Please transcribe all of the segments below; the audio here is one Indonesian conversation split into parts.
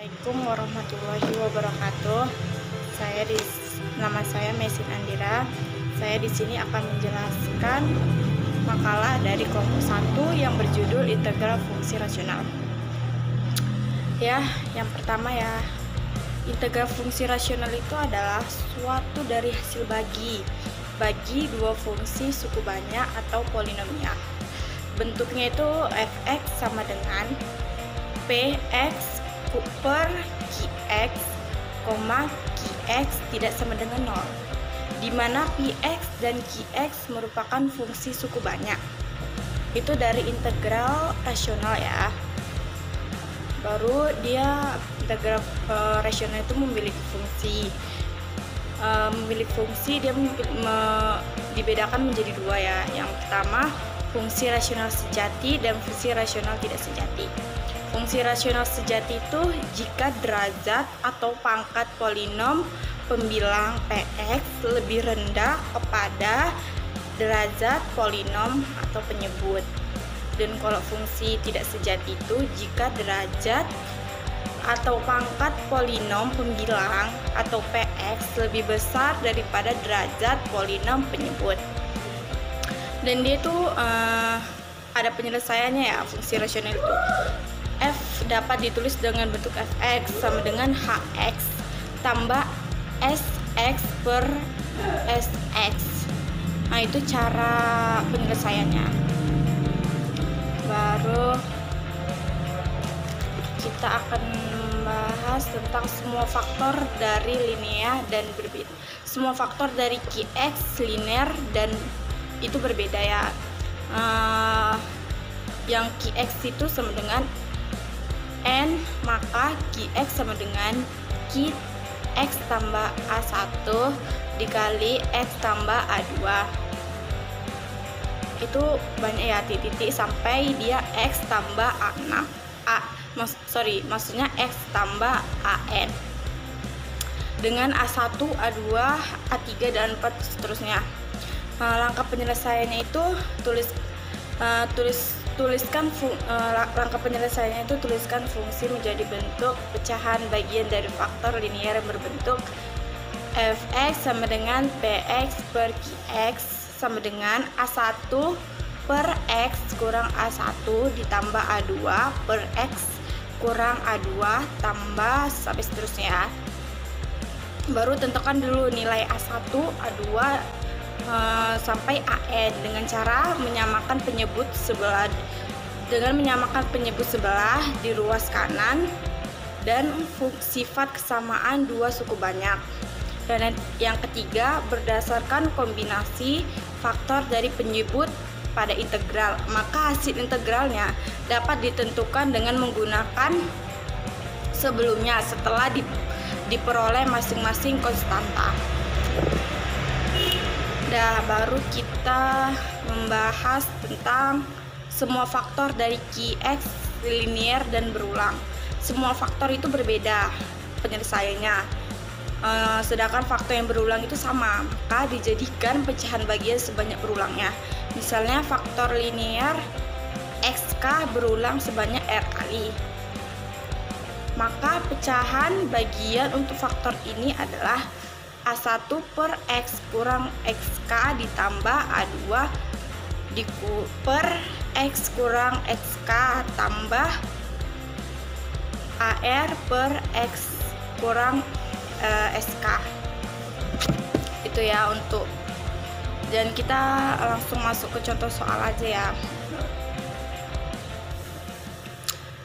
Assalamualaikum warahmatullahi wabarakatuh. Nama saya Mesin Andira. Saya di sini akan menjelaskan makalah dari kelompok 1 yang berjudul integral fungsi rasional. Ya, yang pertama ya. Integral fungsi rasional itu adalah suatu dari hasil bagi dua fungsi suku banyak atau polinomial. Bentuknya itu fx sama dengan px per qx, qx tidak sama dengan 0, di mana px dan qx merupakan fungsi suku banyak. Itu dari integral rasional ya. Baru dia integral rasional itu memiliki fungsi. Dia dibedakan menjadi dua ya. Yang pertama fungsi rasional sejati dan fungsi rasional tidak sejati. Fungsi rasional sejati itu jika derajat atau pangkat polinom pembilang px lebih rendah kepada derajat polinom atau penyebut. Dan kalau fungsi tidak sejati itu jika derajat atau pangkat polinom pembilang atau px lebih besar daripada derajat polinom penyebut. Dan dia itu ada penyelesaiannya ya. Fungsi rasional itu f dapat ditulis dengan bentuk fx sama dengan hx tambah sx per sx. Nah, itu cara penyelesaiannya. Baru kita akan membahas tentang semua faktor dari linear dan berbeda. Semua faktor dari qx linear dan itu berbeda ya. Yang qx itu sama dengan n, maka qx sama dengan qx tambah a1 dikali x tambah a2. Itu banyak ya, titik-titik sampai dia x tambah a6 maksudnya x tambah an dengan a1, a2, a3 dan 4 seterusnya. Langkah penyelesaiannya itu tuliskan fungsi menjadi bentuk pecahan bagian dari faktor linear yang berbentuk fx sama dengan px per qx sama dengan a1 per x kurang a1 ditambah a2 per x kurang a2 tambah sampai seterusnya. Baru tentukan dulu nilai a1, a2 sampai an dengan cara menyamakan penyebut sebelah di ruas kanan dan sifat kesamaan dua suku banyak. Dan yang ketiga, berdasarkan kombinasi faktor dari penyebut pada integral, maka hasil integralnya dapat ditentukan dengan menggunakan sebelumnya setelah diperoleh masing-masing konstanta. Baru kita membahas tentang semua faktor dari qx linear dan berulang. Semua faktor itu berbeda penyelesaiannya, sedangkan faktor yang berulang itu sama, maka dijadikan pecahan bagian sebanyak berulangnya. Misalnya faktor linear xk berulang sebanyak r kali, maka pecahan bagian untuk faktor ini adalah a1 per x kurang xk ditambah a2 per x kurang xk tambah ar per x kurang sk. Itu ya untuk, dan kita langsung masuk ke contoh soal aja ya.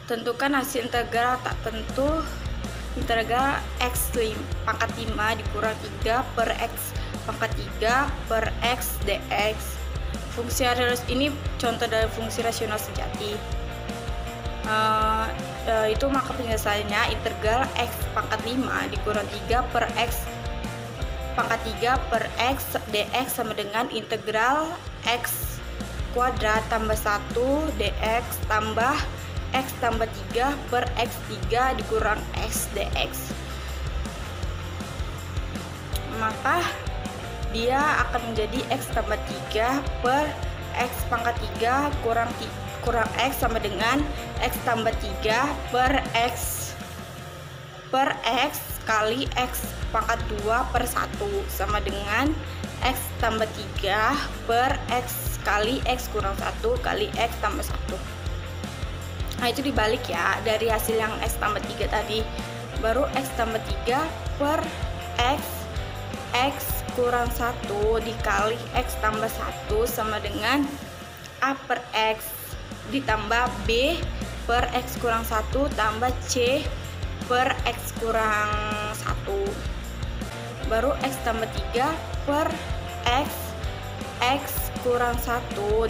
Tentukan hasil integral tak tentu integral x pangkat 5 dikurang 3 per x pangkat 3 per x dx. Fungsi rasional ini contoh dari fungsi rasional sejati. Itu maka penyelesaiannya integral x pangkat 5 dikurang 3 per x pangkat 3 per x dx sama dengan integral x kuadrat tambah 1 dx tambah x tambah 3 per x3 dikurang x dx. Maka dia akan menjadi x tambah 3 per x pangkat 3 kurang x sama dengan x tambah 3 per x per X kali X pangkat 2 per 1 sama dengan X tambah 3 per X kali X kurang 1 kali X tambah 1. Nah itu dibalik ya, dari hasil yang X tambah 3 tadi, baru X tambah 3 per X kurang 1 dikali X tambah 1 sama dengan A per X ditambah B per X kurang 1 tambah C per X kurang 1, baru X tambah 3 per X kurang 1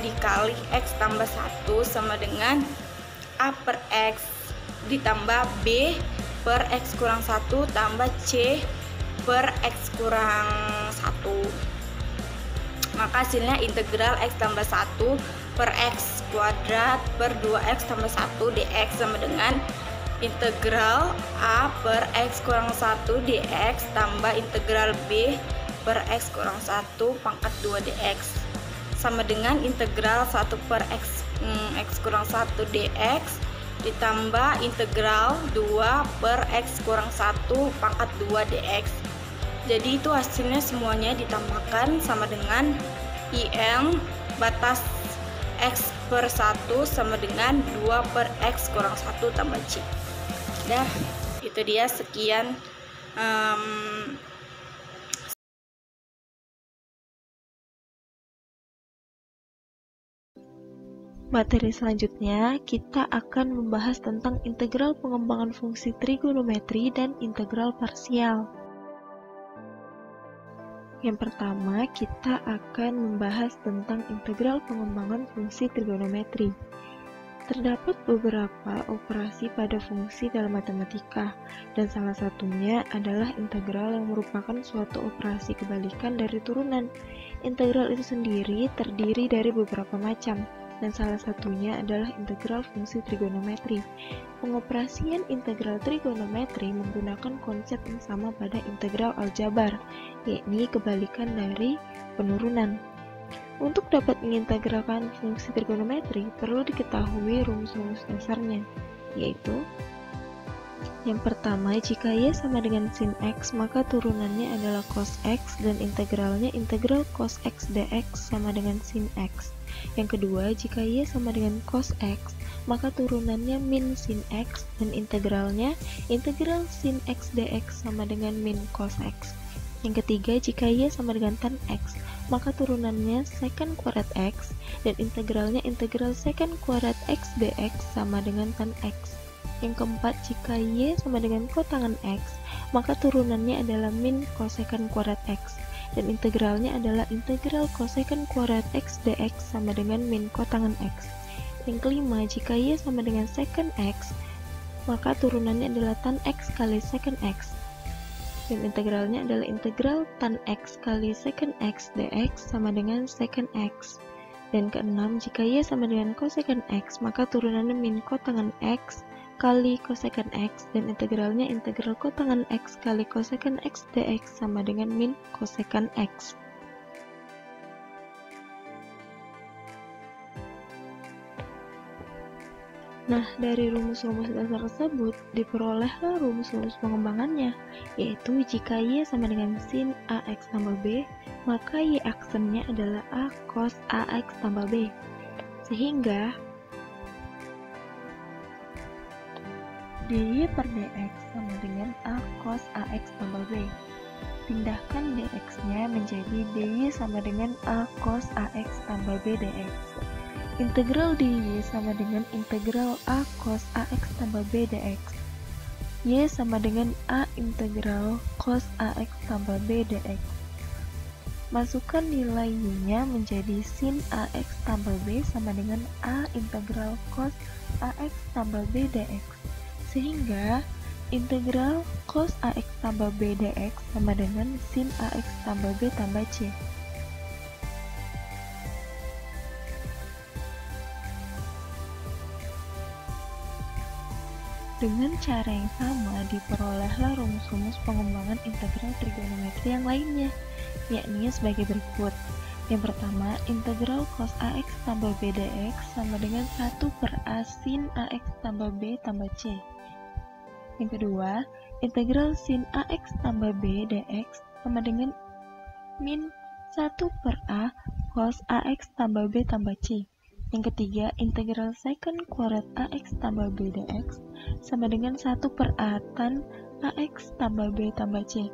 dikali X tambah 1 sama dengan A per X ditambah B per X kurang 1 tambah C per X kurang 1. Maka hasilnya integral X tambah 1 per X kuadrat per 2X tambah 1 dx sama dengan integral A per X kurang 1 dx tambah integral B per X kurang 1 pangkat 2 dx sama dengan integral 1 per X kurang 1 dx ditambah integral 2 per X kurang 1 pangkat 2 dx. Jadi itu hasilnya semuanya ditambahkan sama dengan IN batas X per 1 sama dengan 2 per X kurang 1 tambah C. Dah, itu dia, sekian materi selanjutnya kita akan membahas tentang integral pengembangan fungsi trigonometri dan integral parsial. Yang pertama, kita akan membahas tentang integral pengembangan fungsi trigonometri. Terdapat beberapa operasi pada fungsi dalam matematika, dan salah satunya adalah integral yang merupakan suatu operasi kebalikan dari turunan. Integral itu sendiri terdiri dari beberapa macam, dan salah satunya adalah integral fungsi trigonometri. Pengoperasian integral trigonometri menggunakan konsep yang sama pada integral aljabar, yakni kebalikan dari penurunan. Untuk dapat mengintegralkan fungsi trigonometri, perlu diketahui rumus-rumus dasarnya, yaitu yang pertama, jika Y sama dengan sin X, maka turunannya adalah cos X dan integralnya integral cos X dx sama dengan sin X. Yang kedua, jika Y sama dengan cos X, maka turunannya min sin X dan integralnya integral sin X dx sama dengan min cos X. Yang ketiga, jika Y sama dengan tan X, maka turunannya secant kuadrat X dan integralnya integral secant kuadrat X dx sama dengan tan X. Yang keempat, jika Y sama dengan kotangan X, maka turunannya adalah min cosecant kuadrat X dan integralnya adalah integral cosecant kuadrat X dx sama dengan min kotangan X. Yang kelima, jika Y sama dengan secant X, maka turunannya adalah tan X kali secant X dan integralnya adalah integral tan X kali secant X dx sama dengan secant X. Dan keenam, jika Y sama dengan cosecant X, maka turunannya min kotangan X kali cosecant X dan integralnya integral kotangan X kali cosecant X dx sama dengan min cosecant X. Nah, dari rumus-rumus dasar tersebut diperolehlah rumus-rumus pengembangannya, yaitu jika Y sama dengan sin AX tambah B, maka Y aksennya adalah A cos AX tambah B. Sehingga dy per dx sama dengan A cos AX tambah B. Pindahkan dx-nya menjadi dy sama dengan A cos AX tambah B dx. Integral dy sama dengan integral A cos AX tambah B dx. Y sama dengan A integral cos AX tambah B dx. Masukkan nilai y-nya menjadi sin AX tambah B sama dengan A integral cos AX tambah B dx. Sehingga integral cos AX tambah B dx sama dengan sin AX tambah B tambah C. Dengan cara yang sama diperolehlah rumus-rumus pengembangan integral trigonometri yang lainnya, yakni sebagai berikut. Yang pertama, integral cos AX tambah B dx sama dengan 1 per A sin AX tambah B tambah C. Yang kedua, integral sin AX tambah B dx sama dengan min 1 per A cos AX tambah B tambah C. Yang ketiga, integral secant kuadrat AX tambah B dx sama dengan 1 per A tan AX tambah B tambah C.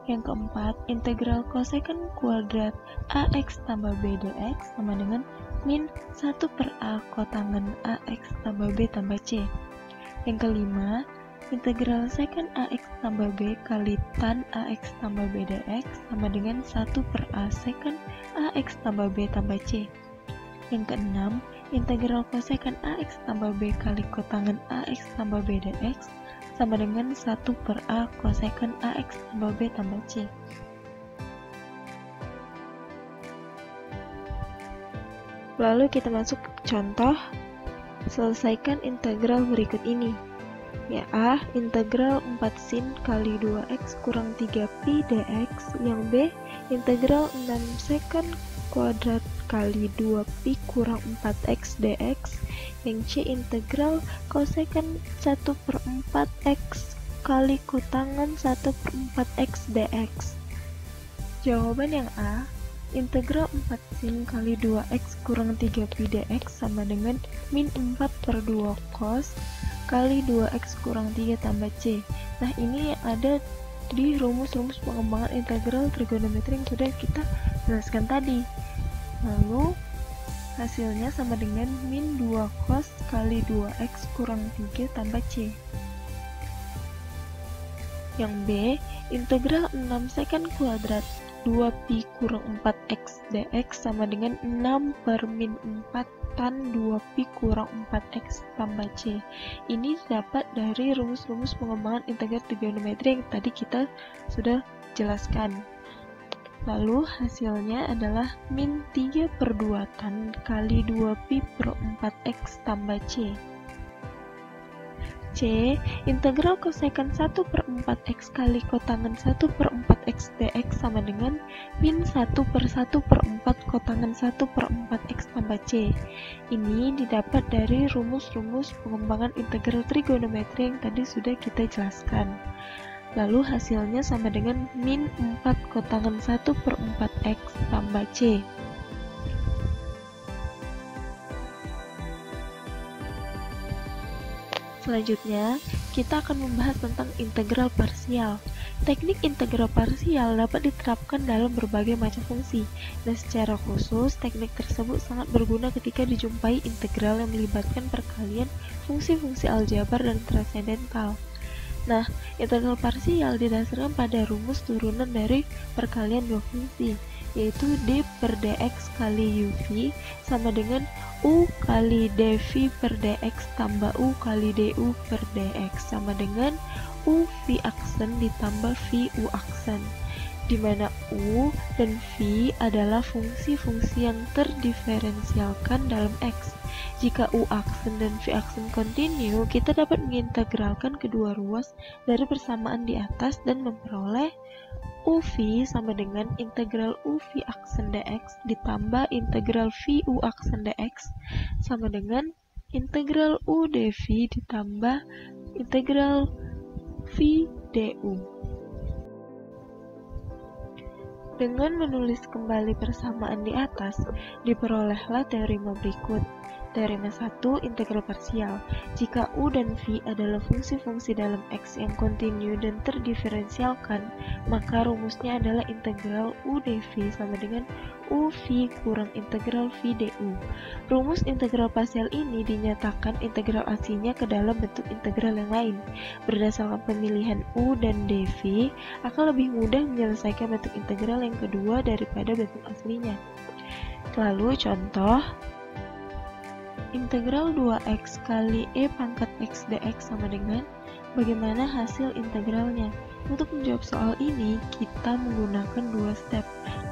Yang keempat, integral cosecant kuadrat AX tambah B dx sama dengan min 1 per A kotangen AX tambah B tambah C. Yang kelima, integral secant AX tambah B kali tan AX tambah B dx sama dengan 1 per A secant AX tambah B tambah C. Yang keenam, integral cosecant AX tambah B kali kotangen AX tambah B dx sama dengan 1 per A cosecant AX tambah B tambah C. Lalu kita masuk ke contoh. Selesaikan integral berikut ini. Ya A, integral 4 sin kali 2x kurang 3pi dx. Yang B, integral 6 secant kuadrat kali 2pi kurang 4x dx. Yang C, integral cosecant 1 per 4x kali kotangen 1 per 4x dx. Jawaban yang A, integral 4 sin kali 2x kurang 3pi dx sama dengan min 4 per 2 cos kali 2x kurang 3 tambah C. Nah, ini yang ada di rumus-rumus pengembangan integral trigonometri yang sudah kita jelaskan tadi. Lalu hasilnya sama dengan min 2 cos kali 2x kurang 3 tambah C. Yang B, integral 6 secant kuadrat 2pi kurang 4x dx sama dengan 6 per min 4 tan 2pi kurang 4x tambah C. Ini dapat dari rumus-rumus pengembangan integral trigonometri yang tadi kita sudah jelaskan. Lalu hasilnya adalah min 3 per 2 tan kali 2pi per 4x tambah C. C, integral cosecant 1 per 4x kali kotangen 1 per 4x dx sama dengan min 1 per 1 per 4 kotangen 1 per 4x tambah C. Ini didapat dari rumus-rumus pengembangan integral trigonometri yang tadi sudah kita jelaskan. Lalu hasilnya sama dengan min 4 kotangen 1 per 4x tambah C. Selanjutnya, kita akan membahas tentang integral parsial. Teknik integral parsial dapat diterapkan dalam berbagai macam fungsi, dan secara khusus, teknik tersebut sangat berguna ketika dijumpai integral yang melibatkan perkalian fungsi-fungsi aljabar dan transendental. Nah, integral parsial didasarkan pada rumus turunan dari perkalian dua fungsi, yaitu d per dx kali uv sama dengan u kali dv per dx tambah u kali du per dx sama dengan u v aksen ditambah v u aksen, di mana u dan v adalah fungsi-fungsi yang terdiferensialkan dalam x. Jika u aksen dan v aksen kontinu, kita dapat mengintegralkan kedua ruas dari persamaan di atas dan memperoleh uv sama dengan integral uv aksen dx ditambah integral vu aksen dx sama dengan integral u dv ditambah integral v du. Dengan menulis kembali persamaan di atas, diperolehlah teorema berikut. Teorema 1, integral parsial. Jika u dan v adalah fungsi-fungsi dalam x yang kontinu dan terdiferensialkan, maka rumusnya adalah integral u dv sama dengan uv kurang integral v du. Rumus integral parsial ini dinyatakan integral aslinya ke dalam bentuk integral yang lain. Berdasarkan pemilihan u dan dv, akan lebih mudah menyelesaikan bentuk integral yang kedua daripada bentuk aslinya. Lalu contoh, integral 2x kali e pangkat x dx sama dengan, bagaimana hasil integralnya? Untuk menjawab soal ini, kita menggunakan dua step,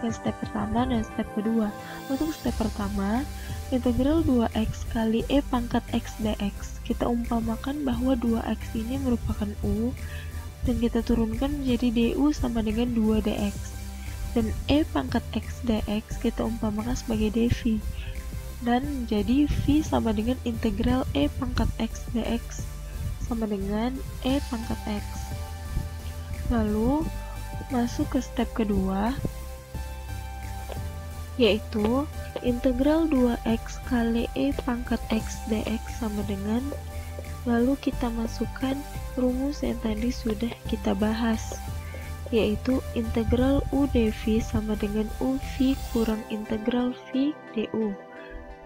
yang step pertama dan step kedua. Untuk step pertama, integral 2x kali e pangkat x dx, kita umpamakan bahwa 2x ini merupakan u, dan kita turunkan menjadi du sama dengan 2 dx. Dan e pangkat x dx kita umpamakan sebagai dv, dan jadi v sama dengan integral e pangkat x dx sama dengan E pangkat X. Lalu masuk ke step kedua, yaitu integral 2x kali E pangkat X dx sama dengan, lalu kita masukkan rumus yang tadi sudah kita bahas, yaitu integral U dv sama dengan UV kurang integral V du,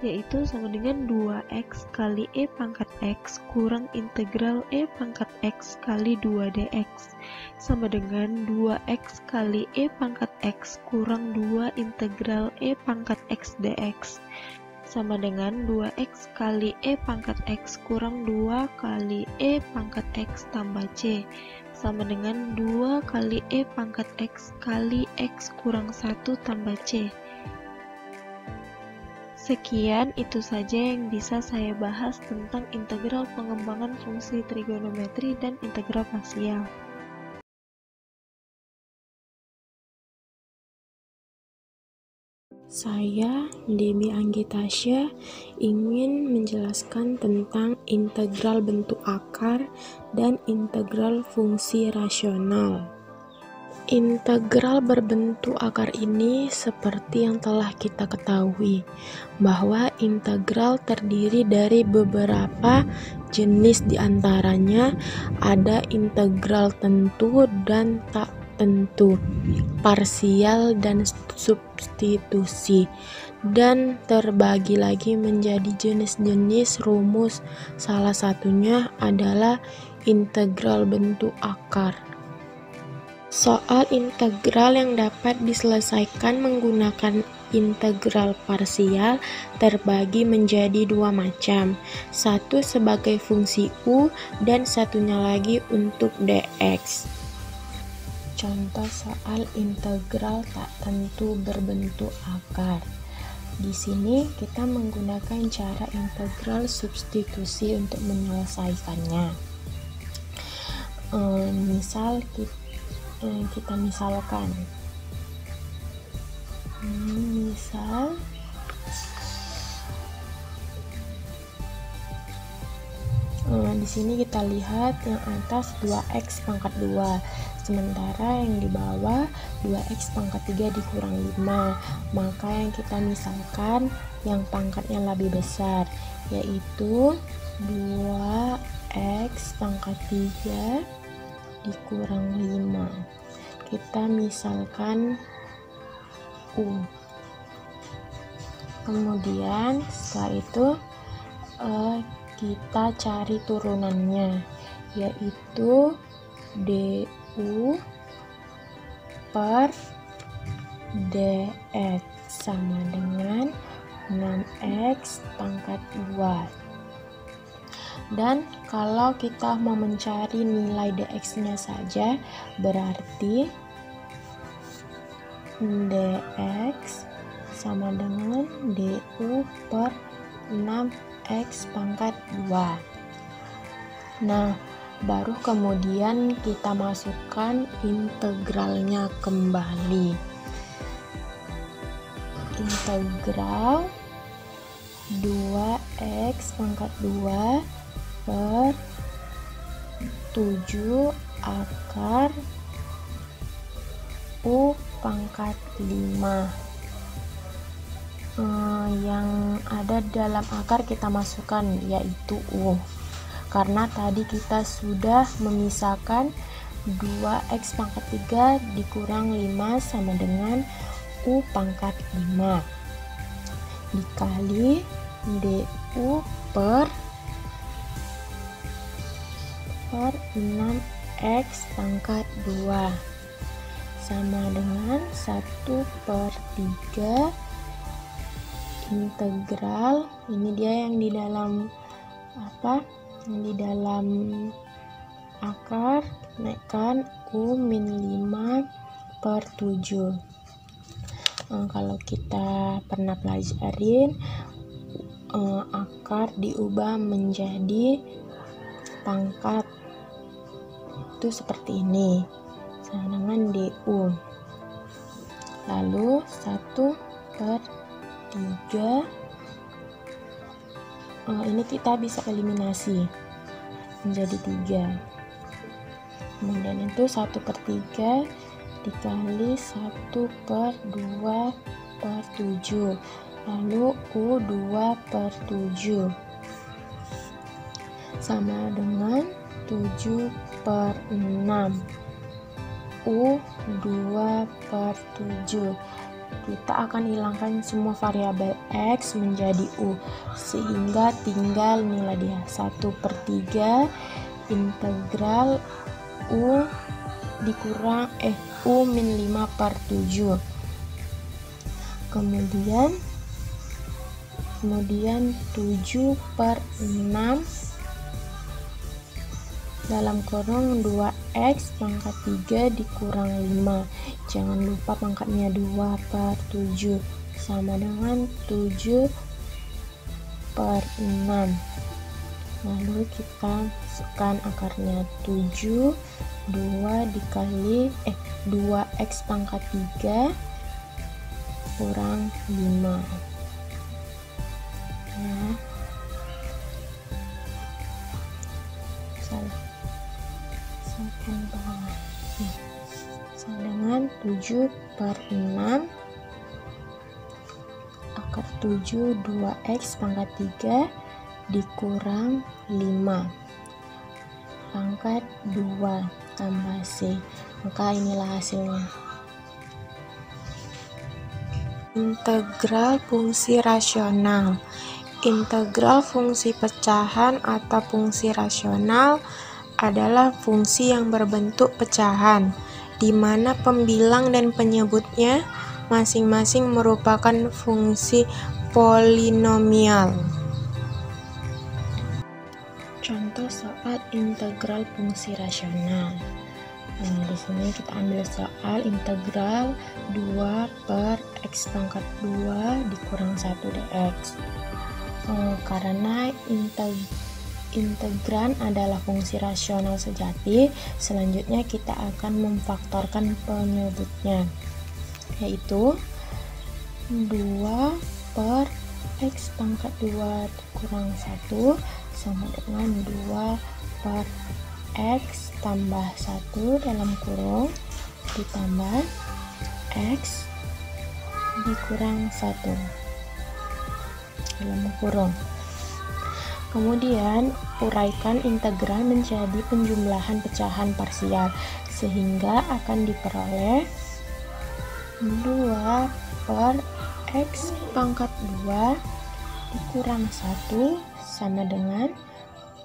yaitu sama dengan 2x kali E pangkat X kurang integral E pangkat X kali 2 dx sama dengan 2x kali E pangkat X kurang 2 integral E pangkat X dx sama dengan 2x kali E pangkat X kurang 2 kali E pangkat X tambah C sama dengan 2 kali E pangkat X kali X kurang 1 tambah C. Sekian itu saja yang bisa saya bahas tentang integral pengembangan fungsi trigonometri dan integral parsial. Saya, Debbie Anggitasya, ingin menjelaskan tentang integral bentuk akar dan integral fungsi rasional. Integral berbentuk akar ini seperti yang telah kita ketahui, bahwa integral terdiri dari beberapa jenis, diantaranya ada integral tentu dan tak tentu, parsial dan substitusi, dan terbagi lagi menjadi jenis-jenis rumus. Salah satunya adalah integral bentuk akar. Soal integral yang dapat diselesaikan menggunakan integral parsial terbagi menjadi dua macam, satu sebagai fungsi U dan satunya lagi untuk dx. Contoh soal integral tak tentu berbentuk akar. Di sini kita menggunakan cara integral substitusi untuk menyelesaikannya. Kita misalkan, di sini kita lihat yang atas 2x pangkat 2, sementara yang di bawah 2x pangkat 3 dikurang 5. Maka yang kita misalkan yang pangkatnya lebih besar, yaitu 2x pangkat 3 dikurang 5. Kita misalkan U. Kemudian setelah itu kita cari turunannya, yaitu du per dx sama dengan 6x pangkat 2. Dan kalau kita mau mencari nilai dx-nya saja, berarti dx sama dengan du per 6x pangkat 2. Nah, baru kemudian kita masukkan integralnya kembali. Integral 2x pangkat 2 per 7 akar U pangkat 5. Yang ada dalam akar kita masukkan, yaitu U, karena tadi kita sudah memisahkan 2x pangkat 3 dikurang 5 sama dengan U pangkat 5 dikali du per 6x pangkat 2 sama dengan 1/3 integral, ini dia yang di dalam yang di dalam akar, naikkan U min 5/7. Kalau kita pernah pelajarin, akar diubah menjadi pangkat itu seperti ini, sama dengan du. Lalu 1/3, ini kita bisa eliminasi, menjadi 3. Kemudian itu 1/3 dikali 1/2/7. Lalu U2/7 sama dengan 7/6. U2/7. Kita akan hilangkan semua variabel X menjadi U, sehingga tinggal nilai dia 1/3 integral U dikurang U min 5/7. Kemudian 7/6 dalam kurung 2x pangkat 3 dikurang 5. Jangan lupa pangkatnya 2/7 sama dengan 7/6. Lalu kita masukkan akarnya 7, 2 dikali 2x pangkat 3 kurang 5. Nah, sampai bawah. Sama dengan 7/6 akar 7 2x pangkat 3 dikurang 5 pangkat 2 tambah C. Maka inilah hasilnya. Integral fungsi rasional. Integral fungsi pecahan atau fungsi rasional adalah fungsi yang berbentuk pecahan, di mana pembilang dan penyebutnya masing-masing merupakan fungsi polinomial. Contoh soal integral fungsi rasional. Di sini kita ambil soal integral 2/x pangkat 2 dikurang 1 dx. Karena integran adalah fungsi rasional sejati, selanjutnya kita akan memfaktorkan penyebutnya, yaitu 2/x pangkat 2 dikurang 1 sama dengan 2/x tambah 1 dalam kurung ditambah x dikurang 1 dalam kurung. Kemudian uraikan integral menjadi penjumlahan pecahan parsial, sehingga akan diperoleh 2/x pangkat 2 dikurang 1 sama dengan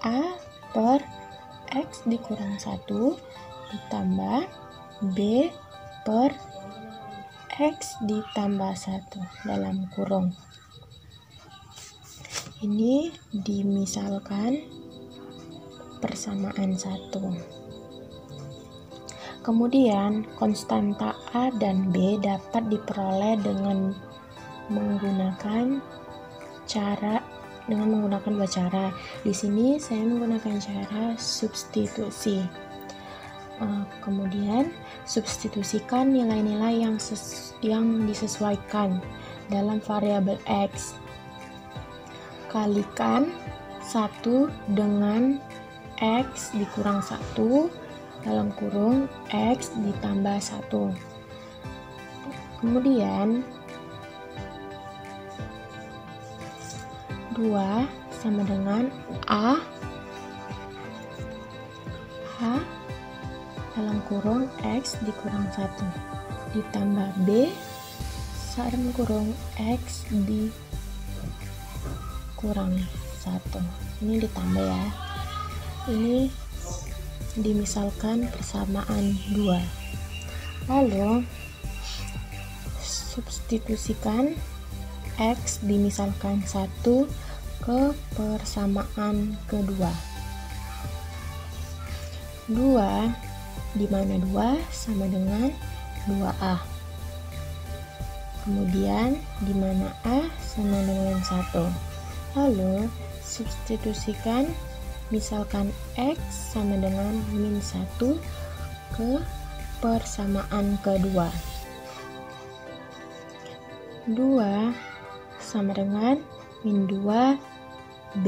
A/x dikurang 1 ditambah B/x ditambah 1 dalam kurung. Ini dimisalkan persamaan 1. Kemudian konstanta A dan B dapat diperoleh dengan menggunakan dua cara. Di sini saya menggunakan cara substitusi. Kemudian substitusikan nilai-nilai yang disesuaikan dalam variabel X. Kalikan 1 dengan X dikurang 1 dalam kurung X ditambah 1. Kemudian 2 sama dengan H dalam kurung X dikurang 1 ditambah B dalam kurung X dikurang 1. Ini ditambah ya. Ini dimisalkan persamaan 2. Lalu substitusikan X dimisalkan 1 ke persamaan kedua. 2 di mana 2 sama dengan 2A. Kemudian di mana A sama dengan 1. Lalu substitusikan, misalkan X sama dengan min 1 ke persamaan kedua. 2 sama dengan min 2B.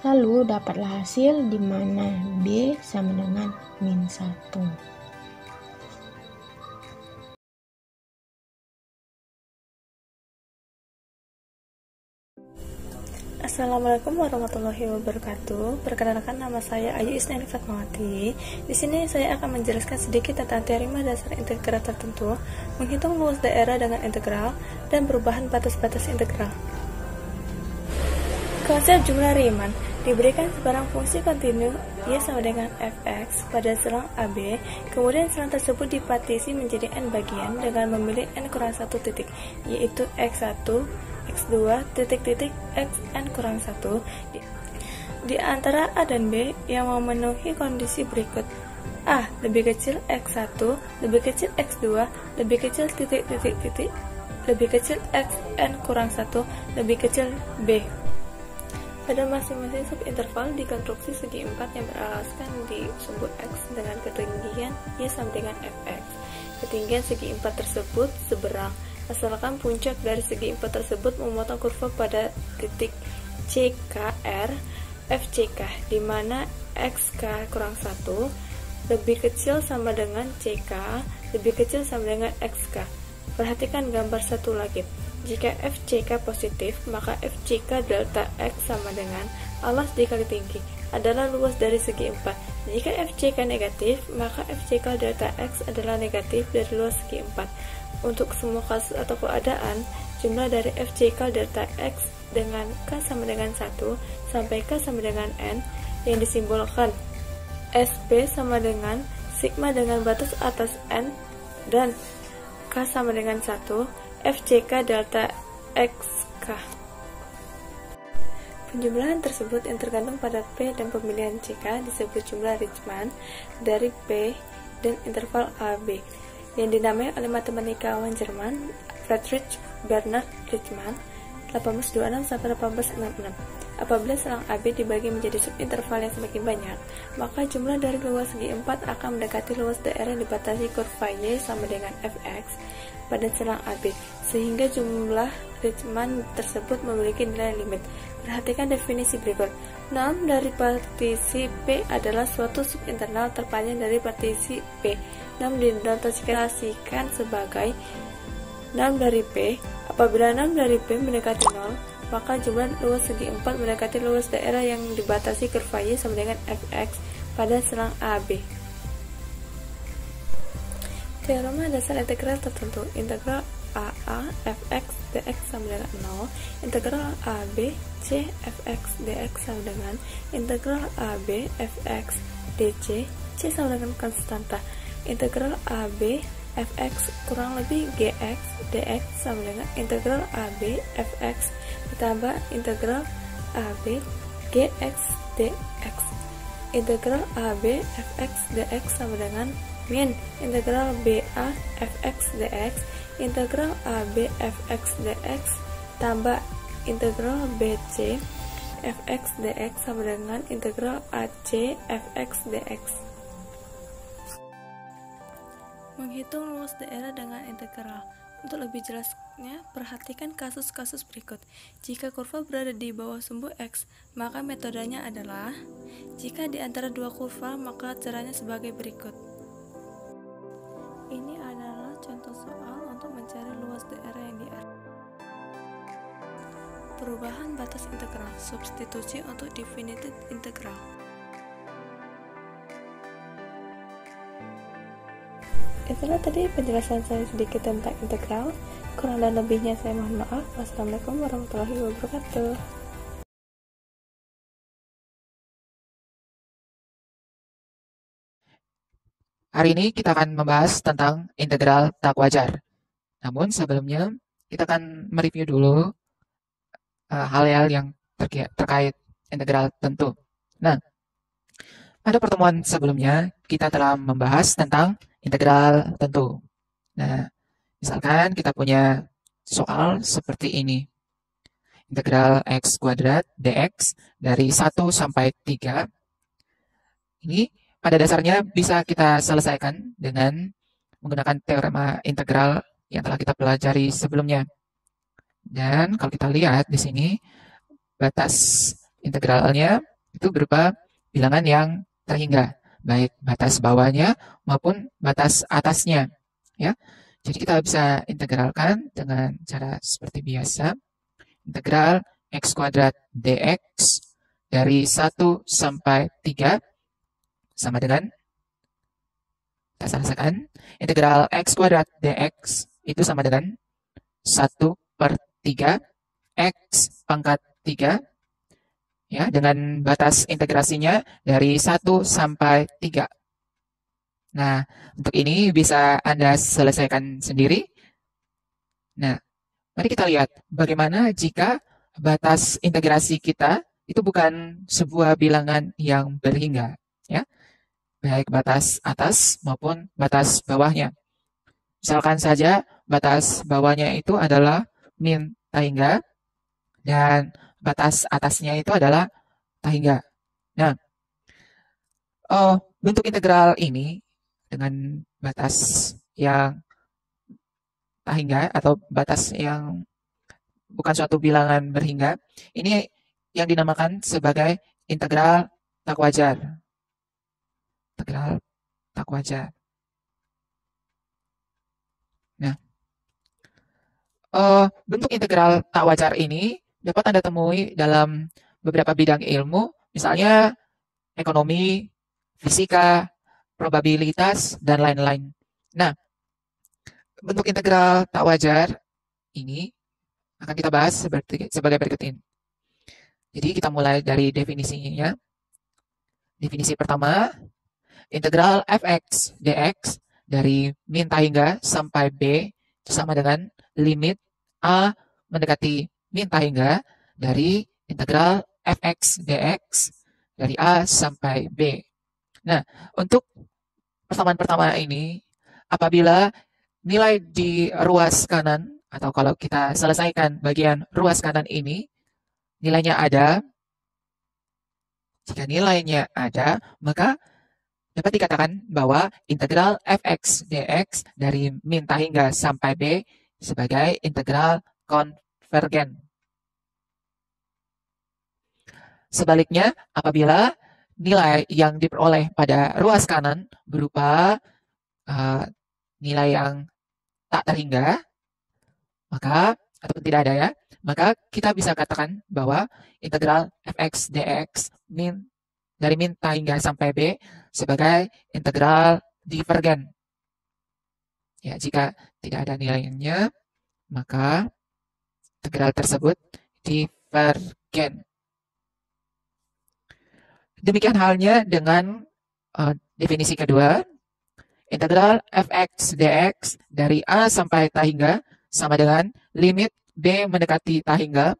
Lalu dapatlah hasil di mana B sama dengan min 1. Assalamualaikum warahmatullahi wabarakatuh. Perkenalkan, nama saya Ayu Isnani Fatmawati. Di sini saya akan menjelaskan sedikit tentang teorema dasar integral tertentu, menghitung luas daerah dengan integral, dan perubahan batas-batas integral. Konsep jumlah Riemann diberikan sebarang fungsi kontinu Y sama dengan fx pada selang AB, kemudian selang tersebut dipartisi menjadi n bagian dengan memilih n kurang 1 titik, yaitu x1, x2, titik-titik xn kurang 1 di antara A dan B yang memenuhi kondisi berikut. A lebih kecil x1, lebih kecil x2, lebih kecil titik-titik-titik, lebih kecil xn kurang 1, lebih kecil B. Pada masing-masing subinterval dikonstruksi segi empat yang beralaskan di sumbu X dengan ketinggian Y sama dengan Fx. Ketinggian segi empat tersebut seberang, asalkan puncak dari segi empat tersebut memotong kurva pada titik CKR FCK, di mana XK kurang 1 lebih kecil sama dengan CK, lebih kecil sama dengan XK. Perhatikan gambar satu lagi. Jika FCK positif, maka FCK delta X sama dengan alas dikali tinggi adalah luas dari segi 4. Jika FCK negatif, maka FCK delta X adalah negatif dari luas segi 4. Untuk semua kasus atau keadaan, jumlah dari FCK delta X dengan K sama dengan 1 sampai K sama dengan N yang disimbolkan SP sama dengan sigma dengan batas atas N dan K sama dengan 1 FCK delta XK. Penjumlahan tersebut yang tergantung pada P dan pemilihan CK disebut jumlah Riemann dari P dan interval AB yang dinamai oleh matematikawan Jerman Friedrich Bernhard Riemann 1826-1866. Apabila selang AB dibagi menjadi subinterval yang semakin banyak, maka jumlah dari luas segi 4 akan mendekati luas daerah yang dibatasi kurva Y sama dengan Fx pada selang AB, sehingga jumlah Riemann tersebut memiliki nilai limit. Perhatikan definisi berikut. Norm dari partisi P adalah suatu subinternal terpanjang dari partisi P. Norm dinotasikan sebagai norm dari P. Apabila norm dari P mendekati 0, maka jumlah luas segi 4 mendekati luas daerah yang dibatasi kurva Y sama dengan Fx pada selang AB. Teorema dasar integral tertentu. Integral AA Fx dx sama dengan 0, integral AB C Fx dx sama dengan integral AB Fx dc C sama dengan konstanta. Integral AB Fx kurang lebih Gx dx sama dengan integral AB Fx ditambah integral AB Gx dx. Integral AB Fx dx sama dengan min integral BA Fx dx, integral AB Fx dx tambah integral BC Fx dx sama dengan integral AC Fx dx. Menghitung luas daerah dengan integral. Untuk lebih jelasnya, perhatikan kasus-kasus berikut. Jika kurva berada di bawah sumbu X, maka metodenya adalah jika di antara dua kurva, maka caranya sebagai berikut. Ini adalah contoh soal untuk mencari luas daerah yang diarahkan. Perubahan batas integral, substitusi untuk definitive integral. Itulah tadi penjelasan saya sedikit tentang integral. Kurang dan lebihnya saya mohon maaf. Wassalamualaikum warahmatullahi wabarakatuh. Hari ini kita akan membahas tentang integral tak wajar. Namun sebelumnya kita akan mereview dulu hal-hal yang terkait integral tentu. Nah, pada pertemuan sebelumnya kita telah membahas tentang integral tentu. Nah, misalkan kita punya soal seperti ini. Integral x kuadrat dx dari 1 sampai 3. Ini pada dasarnya bisa kita selesaikan dengan menggunakan teorema integral yang telah kita pelajari sebelumnya. Dan kalau kita lihat di sini, batas integralnya itu berupa bilangan yang terhingga, baik batas bawahnya maupun batas atasnya. Ya, jadi kita bisa integralkan dengan cara seperti biasa. Integral x kuadrat dx dari 1 sampai 3 sama dengan, kita selesaikan, integral x kuadrat dx itu sama dengan 1 per 3 x pangkat 3, ya, dengan batas integrasinya dari 1 sampai 3. Nah, untuk ini bisa Anda selesaikan sendiri. Nah, mari kita lihat bagaimana jika batas integrasi kita itu bukan sebuah bilangan yang berhingga, ya, baik batas atas maupun batas bawahnya. Misalkan saja batas bawahnya itu adalah min tahingga dan batas atasnya itu adalah tahingga. Nah, bentuk integral ini dengan batas yang tahingga atau batas yang bukan suatu bilangan berhingga, ini yang dinamakan sebagai integral tak wajar. Integral tak wajar. Nah, bentuk integral tak wajar ini dapat Anda temui dalam beberapa bidang ilmu, misalnya ekonomi, fisika, probabilitas, dan lain-lain. Nah, bentuk integral tak wajar ini akan kita bahas sebagai berikut ini. Jadi kita mulai dari definisinya. Definisi pertama, integral fx dx dari min tahingga sampai b sama dengan limit a mendekati min tahingga dari integral fx dx dari a sampai b. Nah, untuk persamaan pertama ini, apabila nilai di ruas kanan, atau kalau kita selesaikan bagian ruas kanan ini, nilainya ada. Jika nilainya ada, maka dapat dikatakan bahwa integral fx dx dari min tahingga sampai b sebagai integral konvergen. Sebaliknya, apabila nilai yang diperoleh pada ruas kanan berupa nilai yang tak terhingga, maka ataupun tidak ada ya, maka kita bisa katakan bahwa integral fx dx dari min tahingga sampai b sebagai integral divergen. Ya, jika tidak ada nilainya, maka integral tersebut divergen. Demikian halnya dengan definisi kedua, integral fx dx dari a sampai tahingga sama dengan limit b mendekati tahingga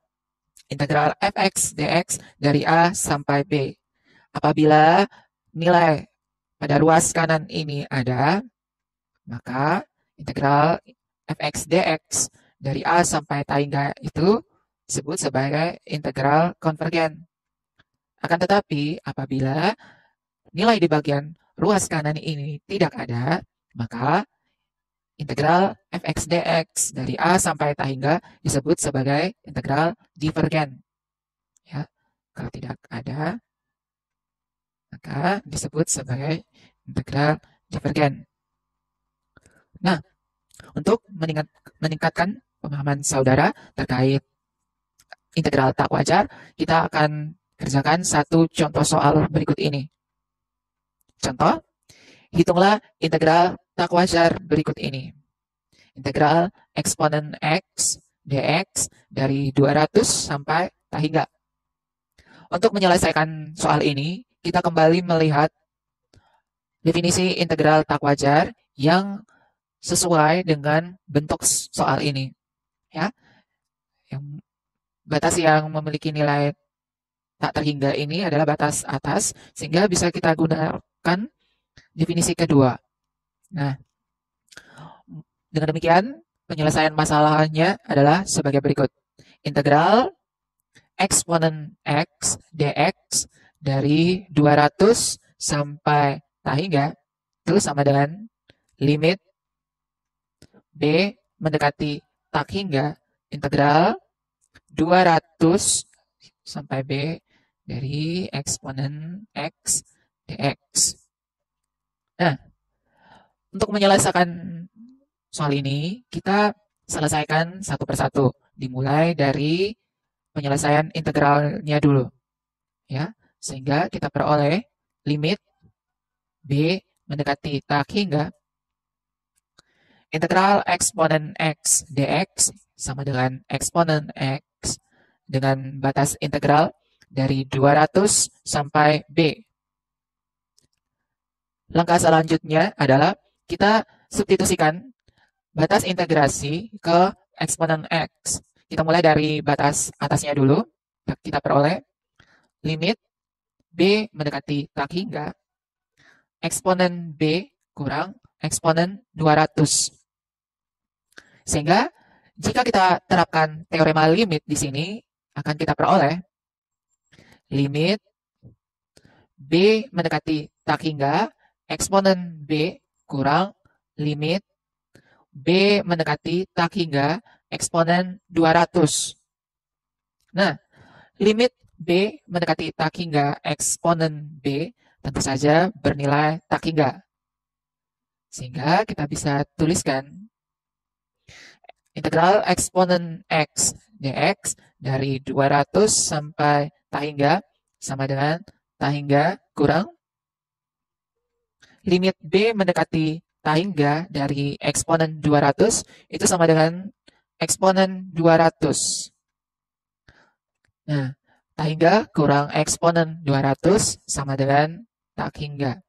integral fx dx dari a sampai b. Apabila nilai pada ruas kanan ini ada, maka integral fx dx dari a sampai tahingga itu disebut sebagai integral konvergen. Akan tetapi apabila nilai di bagian ruas kanan ini tidak ada, maka integral fx dx dari a sampai tahingga disebut sebagai integral divergen. Ya, kalau tidak ada, maka disebut sebagai integral divergen. Nah, untuk meningkatkan pemahaman saudara terkait integral tak wajar, kita akan kerjakan satu contoh soal berikut ini. Contoh, hitunglah integral tak wajar berikut ini. Integral eksponen x dx dari 200 sampai tahingga. Untuk menyelesaikan soal ini, kita kembali melihat definisi integral tak wajar yang sesuai dengan bentuk soal ini. Ya, yang batas yang memiliki nilai tak terhingga ini adalah batas atas, sehingga bisa kita gunakan definisi kedua. Nah, dengan demikian, penyelesaian masalahnya adalah sebagai berikut. Integral eksponen x dx dari 200 sampai tahingga itu sama dengan limit b mendekati tahingga integral 200 sampai b dari eksponen X dx. Nah, untuk menyelesaikan soal ini, kita selesaikan satu persatu. Dimulai dari penyelesaian integralnya dulu. Ya, sehingga kita peroleh limit B mendekati tak hingga integral eksponen X dx sama dengan eksponen X dengan batas integral dari 200 sampai B. Langkah selanjutnya adalah kita substitusikan batas integrasi ke eksponen X. Kita mulai dari batas atasnya dulu. Kita peroleh limit B mendekati tak hingga eksponen B kurang eksponen 200. Sehingga jika kita terapkan teorema limit di sini, akan kita peroleh limit B mendekati tak hingga eksponen B kurang limit B mendekati tak hingga eksponen 200. Nah, limit B mendekati tak hingga eksponen B tentu saja bernilai tak hingga. Sehingga kita bisa tuliskan integral eksponen X dx dari 200 sampai tak hingga sama dengan tak hingga kurang limit B mendekati tak hingga dari eksponen 200 itu sama dengan eksponen 200. Nah, tak hingga kurang eksponen 200 sama dengan tak hingga.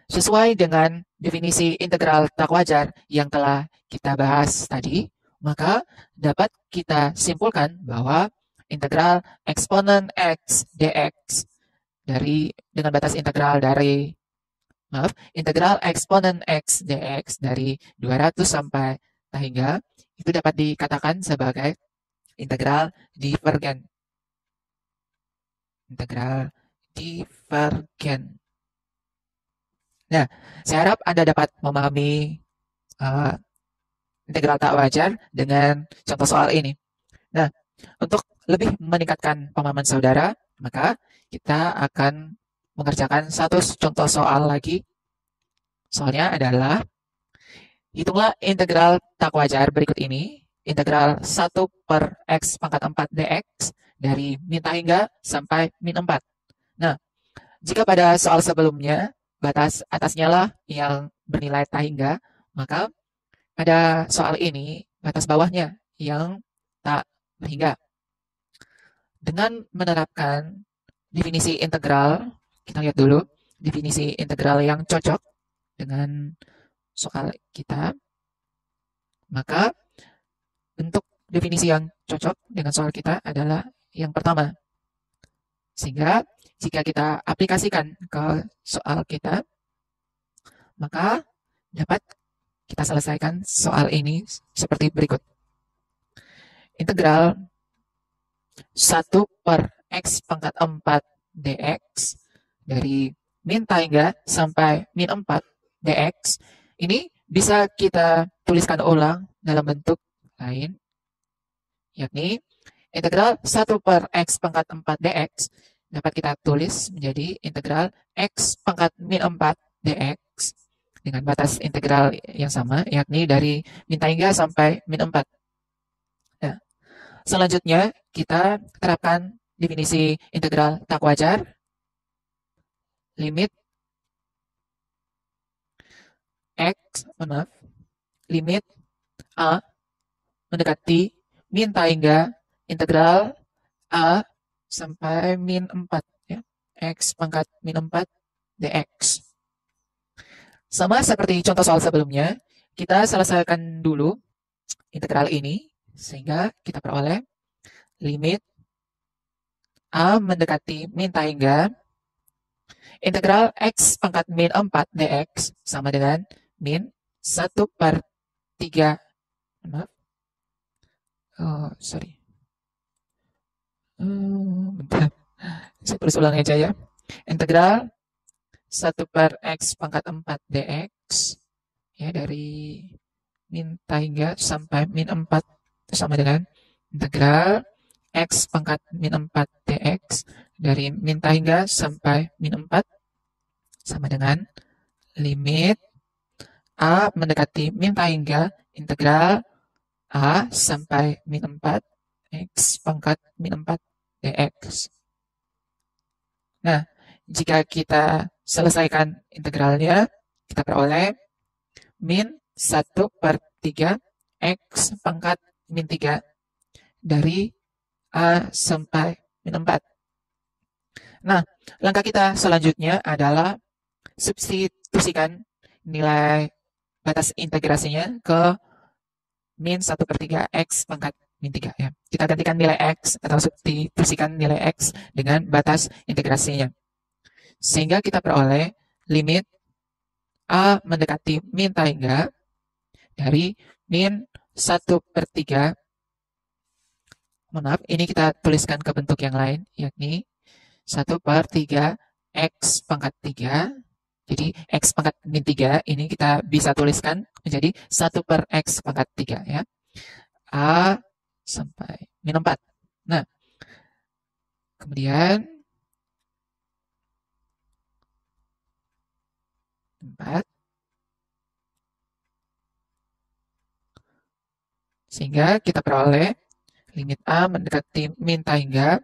Sesuai dengan definisi integral tak wajar yang telah kita bahas tadi, maka dapat kita simpulkan bahwa integral eksponen X dx dengan batas integral dari integral eksponen X dx dari 200 sampai tak hingga itu dapat dikatakan sebagai integral divergen. Integral divergen. Nah, saya harap Anda dapat memahami integral tak wajar dengan contoh soal ini. Nah, untuk lebih meningkatkan pemahaman saudara, maka kita akan mengerjakan satu contoh soal lagi. Soalnya adalah, hitunglah integral tak wajar berikut ini. Integral 1 per X pangkat 4 dx dari min tak hingga sampai min 4. Nah, jika pada soal sebelumnya, batas atasnya lah yang bernilai tak hingga, maka pada soal ini, batas bawahnya yang tak berhingga. Dengan menerapkan definisi integral, kita lihat dulu definisi integral yang cocok dengan soal kita, maka bentuk definisi yang cocok dengan soal kita adalah yang pertama. Sehingga jika kita aplikasikan ke soal kita, maka dapat kita selesaikan soal ini seperti berikut. Integral 1 per X pangkat 4 dx dari min tak hingga sampai min 4 dx ini bisa kita tuliskan ulang dalam bentuk lain, yakni integral 1 per X pangkat 4 dx dapat kita tulis menjadi integral X pangkat min 4 dx dengan batas integral yang sama, yakni dari min tak hingga sampai min 4. Nah, selanjutnya kita terapkan definisi integral tak wajar. Limit limit A mendekati min tak hingga integral A sampai min 4, ya, X pangkat min 4 dx. Sama seperti contoh soal sebelumnya, kita selesaikan dulu integral ini, sehingga kita peroleh limit A mendekati min tak hingga integral X pangkat min 4 dx sama dengan min 1 per 3. Maaf. Bentar. Saya tulis ulang aja ya. Integral 1 per X pangkat 4 dx ya dari min tak hingga sampai min 4 itu sama dengan integral X pangkat min 4 dx dari min A hingga sampai min 4 sama dengan limit A mendekati min A hingga integral A sampai min 4 X pangkat min 4 dx. Nah, jika kita selesaikan integralnya, kita peroleh min 1/3 X pangkat min 3 dari A sampai min 4. Nah, langkah kita selanjutnya adalah substitusikan nilai batas integrasinya ke min 1/3 X pangkat min 3 ya. Kita gantikan nilai X atau substitusikan nilai X dengan batas integrasinya. Sehingga kita peroleh limit A mendekati min A hingga dari min 1/3. Mohon maaf, ini kita tuliskan ke bentuk yang lain, yakni 1/3 X pangkat 3. Jadi X pangkat min 3 ini kita bisa tuliskan menjadi 1/X pangkat 3 ya. A sampai min 4. Nah, kemudian 4. Sehingga kita peroleh limit A mendekati min A hingga.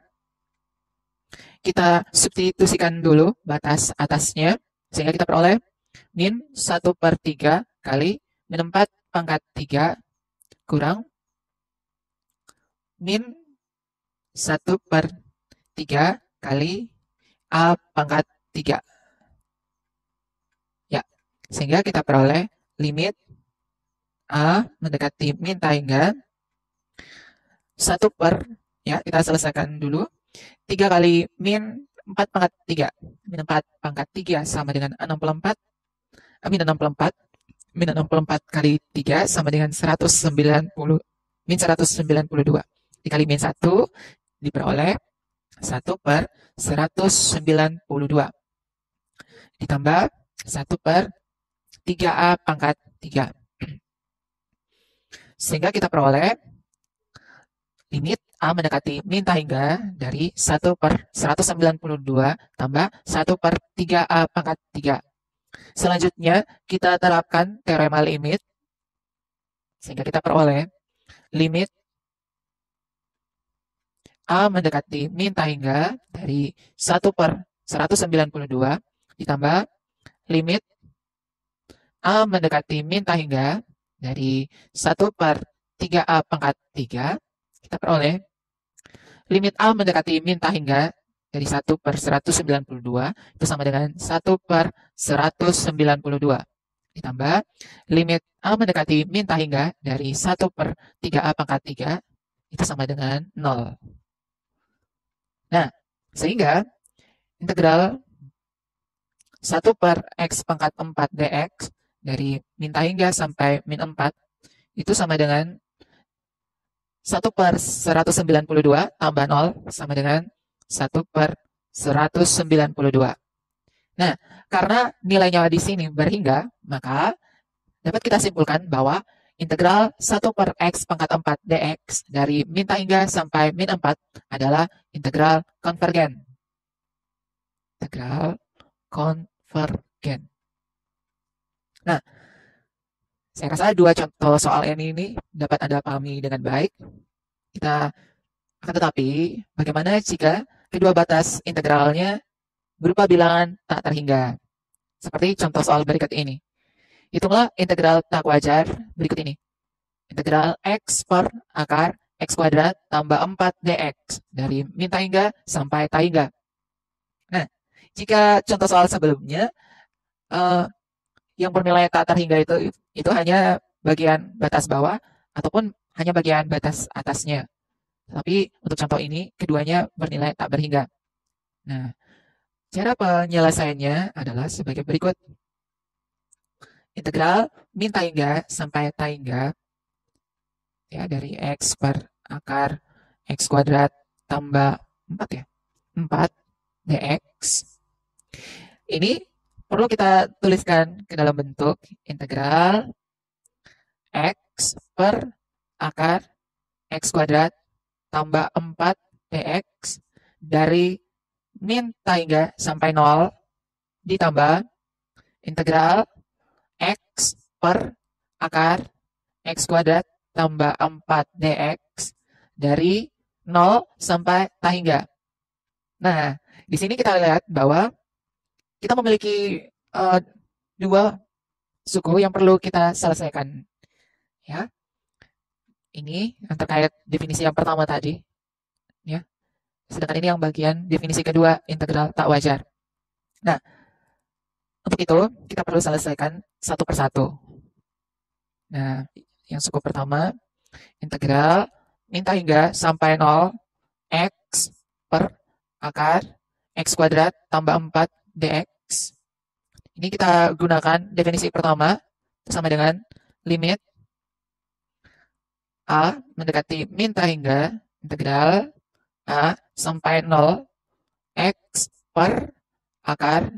Kita substitusikan dulu batas atasnya. Sehingga kita peroleh min 1/3 kali min 4 pangkat 3 kurang min 1/3 kali A pangkat 3. Ya, sehingga kita peroleh limit A mendekati min A hingga 1 ya, kita selesaikan dulu. 3 kali min 4 pangkat 3. Min 4 pangkat 3 sama dengan 64. Min 64. Min 64 kali 3 sama dengan 190. Min 192. Dikali min 1 diperoleh 1/192. Ditambah 1/3A pangkat 3. Sehingga kita peroleh limit A mendekati min A hingga dari 1/192 tambah 1/3A pangkat 3. Selanjutnya kita terapkan teorema limit. Sehingga kita peroleh limit A mendekati min A hingga dari 1/192 ditambah limit A mendekati min A hingga dari 1/3A pangkat 3. Kita peroleh limit A mendekati min A hingga dari 1/192 itu sama dengan 1/192 ditambah limit A mendekati min A hingga dari 1/3A pangkat 3 itu sama dengan 0. Nah, sehingga integral 1/X pangkat 4 dx dari min A hingga sampai min 4 itu sama dengan 1/192 tambah 0 sama dengan 1/192. Nah, karena nilainya di sini berhingga, maka dapat kita simpulkan bahwa integral 1/X pangkat 4 dx dari min A hingga sampai min 4 adalah integral konvergen. Integral konvergen. Nah, saya rasa dua contoh soal ini dapat Anda pahami dengan baik. Kita akan tetapi, bagaimana jika kedua batas integralnya berupa bilangan tak terhingga? Seperti contoh soal berikut ini. Hitunglah integral tak wajar berikut ini. Integral X per akar X kuadrat tambah 4 dx dari min A hingga sampai A hingga. Nah, jika contoh soal sebelumnya, yang bernilai tak terhingga itu hanya bagian batas bawah ataupun hanya bagian batas atasnya. Tapi untuk contoh ini, keduanya bernilai tak berhingga. Nah, cara penyelesaiannya adalah sebagai berikut. Integral min A hingga sampai A hingga ya dari X per akar X kuadrat tambah 4 ya. 4 dx. Ini perlu kita tuliskan ke dalam bentuk integral X per akar X kuadrat tambah 4 dx dari min hingga sampai 0 ditambah integral x per akar x kuadrat tambah 4 dx dari 0 sampai hingga. Nah, di sini kita lihat bahwa kita memiliki dua suku yang perlu kita selesaikan. Ya, ini yang terkait definisi yang pertama tadi. Ya, sedangkan ini yang bagian definisi kedua integral tak wajar. Nah, untuk itu kita perlu selesaikan satu persatu. Nah, yang suku pertama integral min hingga sampai 0 x per akar x kuadrat tambah 4 dx. Ini kita gunakan definisi pertama sama dengan limit a mendekati min hingga integral a sampai 0 x per akar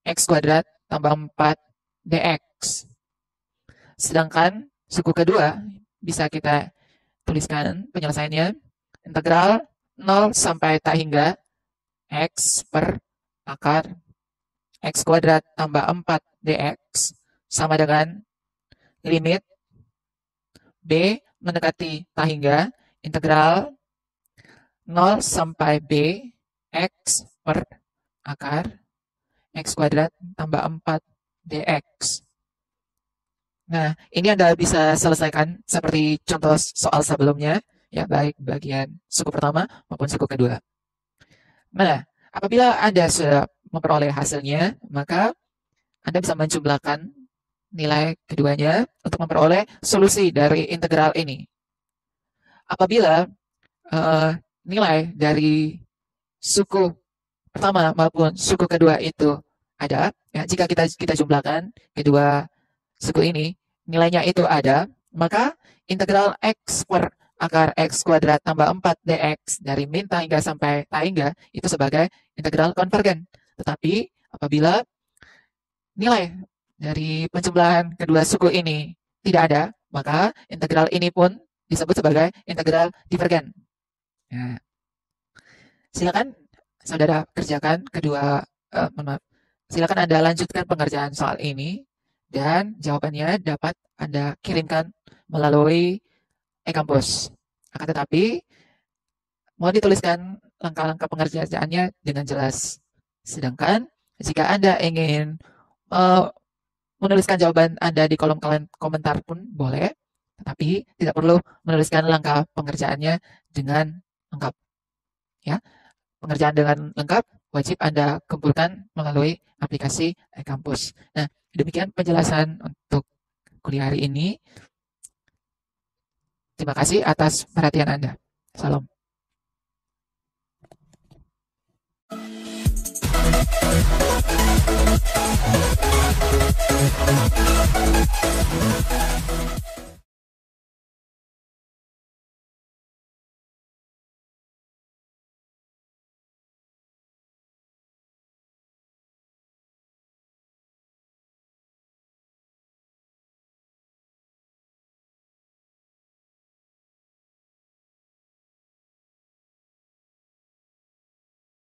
x kuadrat tambah 4 dx. Sedangkan suku kedua bisa kita tuliskan penyelesaiannya integral 0 sampai hingga x per akar x kuadrat tambah 4 dx sama dengan limit b mendekati hingga integral 0 sampai b x per akar x kuadrat tambah 4 dx. Nah, ini Anda bisa selesaikan seperti contoh soal sebelumnya, ya, baik bagian suku pertama maupun suku kedua. Nah, apabila Anda sudah memperoleh hasilnya, maka Anda bisa menjumlahkan nilai keduanya untuk memperoleh solusi dari integral ini. Apabila nilai dari suku pertama maupun suku kedua itu ada, ya, jika kita jumlahkan kedua suku ini, nilainya itu ada, maka integral x per akar x kuadrat tambah 4 dx dari min hingga sampai hingga itu sebagai integral konvergen. Tetapi apabila nilai dari penjumlahan kedua suku ini tidak ada, maka integral ini pun disebut sebagai integral divergen. Nah, silakan saudara kerjakan silakan Anda lanjutkan pengerjaan soal ini dan jawabannya dapat Anda kirimkan melalui e-kampus. Akan tetapi mohon dituliskan langkah-langkah pengerjaannya dengan jelas. Sedangkan jika Anda ingin menuliskan jawaban Anda di kolom komentar pun boleh, tetapi tidak perlu menuliskan langkah pengerjaannya dengan lengkap. Ya, pengerjaan dengan lengkap wajib Anda kumpulkan melalui aplikasi e-kampus. Nah, demikian penjelasan untuk kuliah hari ini. Terima kasih atas perhatian Anda. Salam. Thank you.